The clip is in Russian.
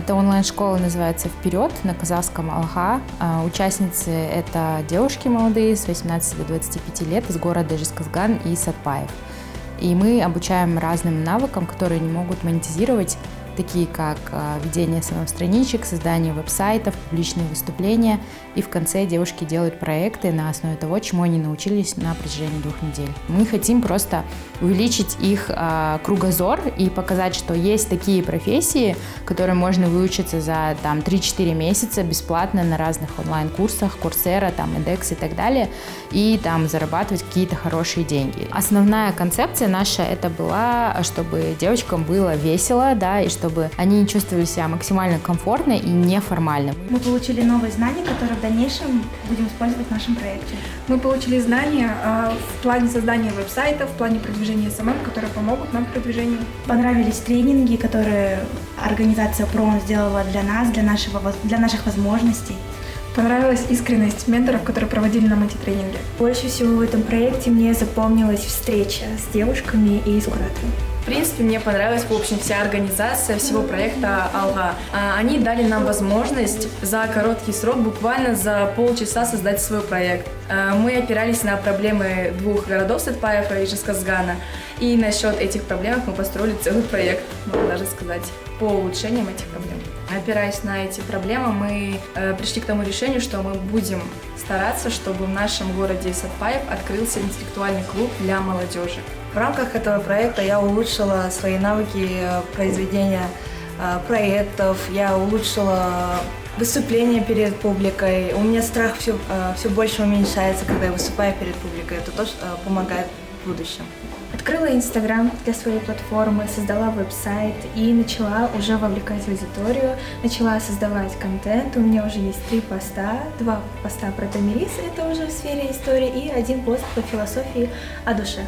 Эта онлайн-школа называется «Вперед» на казахском «Алга». Участницы — это девушки молодые с 18 до 25 лет из города Жезказган и Сатпаев. И мы обучаем разным навыкам, которые они могут монетизировать, такие как ведение самостраничек, создание веб-сайтов, публичные выступления. И в конце девушки делают проекты на основе того, чему они научились на протяжении 2 недель. Мы хотим просто увеличить их кругозор и показать, что есть такие профессии, которые можно выучиться за 3-4 месяца бесплатно на разных онлайн-курсах, Coursera, edX и так далее, и зарабатывать какие-то хорошие деньги. Основная концепция наша это была, чтобы девочкам было весело, и чтобы они чувствовали себя максимально комфортно и неформально. Мы получили новые знания, которые в дальнейшем будем использовать в нашем проекте. Мы получили знания в плане создания веб-сайтов, в плане продвижения СММ, которые помогут нам в продвижении. Понравились тренинги, которые организация ПРООН сделала для нас, для наших возможностей. Понравилась искренность менторов, которые проводили нам эти тренинги. Больше всего в этом проекте мне запомнилась встреча с девушками и с куратором. В принципе, мне понравилась, в общем, вся организация всего проекта «Алга». Они дали нам возможность за короткий срок, буквально за полчаса, создать свой проект. Мы опирались на проблемы 2 городов Сатпаева и Жезказгана, и насчет этих проблем мы построили целый проект, можно даже сказать, по улучшениям этих проблем. Опираясь на эти проблемы, мы пришли к тому решению, что мы будем стараться, чтобы в нашем городе Сатпаев открылся интеллектуальный клуб для молодежи. В рамках этого проекта я улучшила свои навыки произведения проектов, я улучшила выступление перед публикой. У меня страх все больше уменьшается, когда я выступаю перед публикой. Это тоже помогает в будущем. Открыла Инстаграм для своей платформы, создала веб-сайт и начала уже вовлекать аудиторию, начала создавать контент. У меня уже есть 3 поста, 2 поста про Томирис, это уже в сфере истории, и 1 пост по философии о душе.